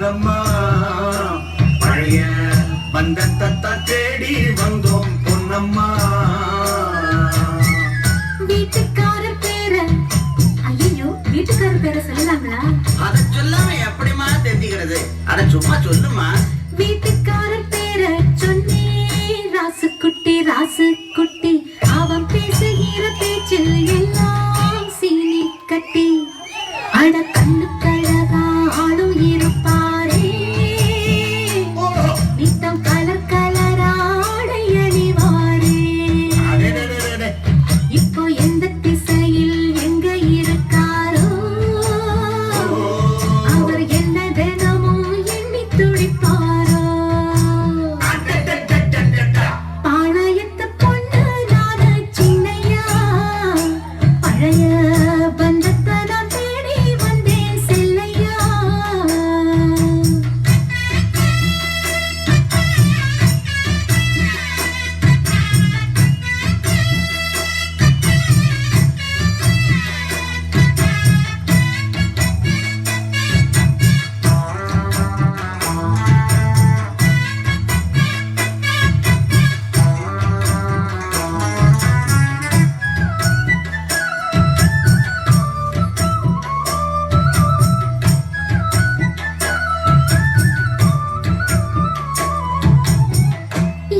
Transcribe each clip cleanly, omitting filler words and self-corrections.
சின்னம்மா பழைய பந்தத்தை தேடி வந்தோம் பொன்னம்மா. வீட்டுக்காரர் பேர ஐயோ வீட்டுக்காரர் பேர சொல்லலாங்களா? அத சொல்லாம எப்படிமா தெரிஞ்சுக்கிறது? அட சும்மா சொல்லுமா. வீட்டுக்காரர் பேர சொன்னே ராசு குட்டி ராசு குட்டி அவன் பேசுகிற பேச்சில் எல்லாம் சீனி கட்டி அட கண்ணு கழகா ஆளும் இருப்பாரே நித்தம் கலர் கலராடை அணிவாரே. இப்போ எந்த திசையில் எங்க இருக்காரோ அவர் என்ன தினமும் எண்ணி துடிப்பாரோ. பாளையத்து பொண்ணு நானு சின்னையா பழைய பந்தத்தை நான் தேடி வந்தேன் செல்லையா.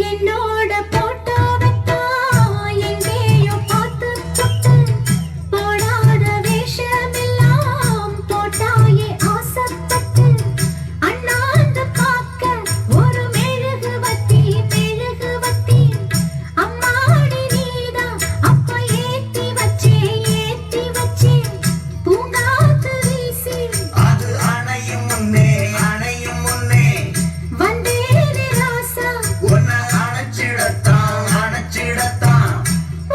என்னோட போட்டோவைத்தான் எங்கேயோ பார்த்து புட்டு போடாத வேஷமெல்லாம் போட்டாயே ஆசைப்பட்டு அண்ணாந்து பார்க்க ஒரு மெழுகுவத்தி அம்மாடி நீதான் அப்ப ஏத்தி வச்சே பூங்காத்து வீசி அது அணையும் முன்னே வந்தேனே ராசா உன்னை அணைச்சிடத்தான்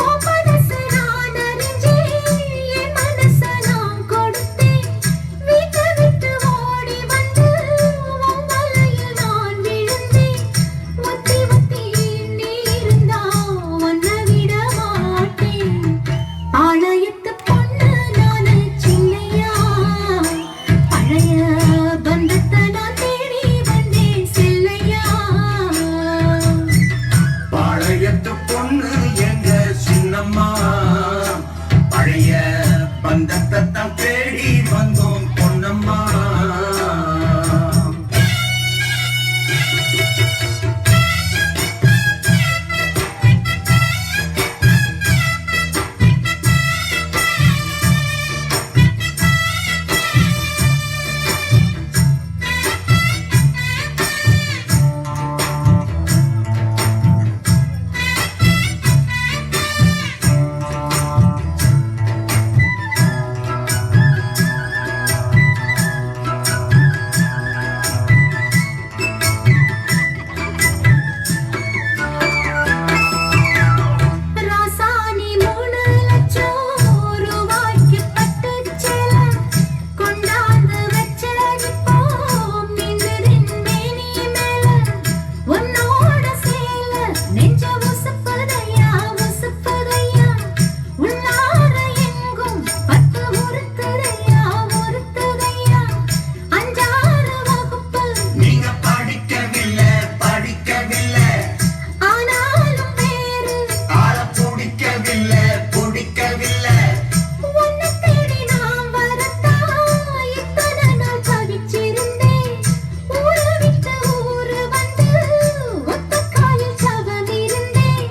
ஓ மனசு நான் அறிஞ்சேன் என் மனசை நான் கொடுத்தேன் வீட்டை விட்டு ஓடி வந்து உன் வலையில் நான் விழுந்தேன் ஒத்தி நீ இருந்தா உன்னை விட மாட்டேன். பாளையத்து பொண்ணு நானு சின்னையா பழைய பந்தத்தை நான் தேடி வந்தேன் செல்லையா. பாளையத்து பொண்ணு எங்க சின்னம்மா பழைய பந்தத்தை தேடி வந்தோம் பொன்னம்மா. ராசானி 3 லட்சம் ரூபாய்க்கு பட்டுச் சேலை கொண்டாந்து வச்ச நிப்போம் நின்னுறின் மேனி மேல உன்னோட சேலை நெஞ்ச உசுப்புதையா உள்ளார எங்கும் பட்டு உறுத்துதையா 5-6 வகுப்பு நீங்க படிக்கவில்லை ஆனாலும் வேறு ஆள பிடிக்கவில்லை உன்னை தேடி நான் வரத்தான் இத்தனை நாள் தவிச்சிருந்தேன். ஊரை விட்டு ஊரு வந்து ஒத்த காலில் சவம் இருந்தேன்.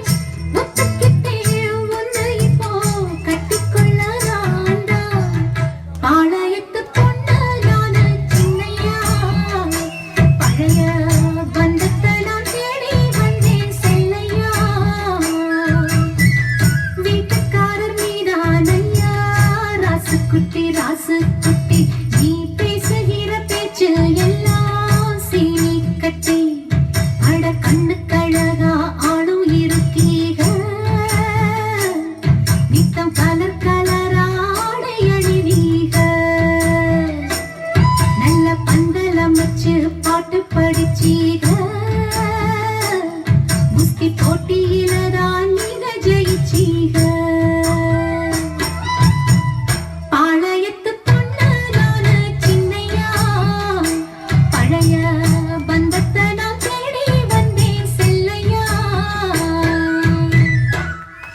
ஒத்துக்கிட்டே உன்னை இப்போ கட்டிக்கொள்ள நான்தான். பாளையத்து பொண்ணு நானு சின்னையா பழைய பந்தத்தை நான் தேடி வந்தேன் செல்லையா. வீட்டுக்காரர் மீதான் ஐயா ராசு குட்டி நீ பேசுகிற பேச்சு எல்லாம் சீனி கட்டி அட கண்ணு கழகா ஆளும் இருக்கீக நித்தம் கலர் கலராடை அணிவீக நல்ல பந்தல் அமைச்சு பாட்டு படிச்சீக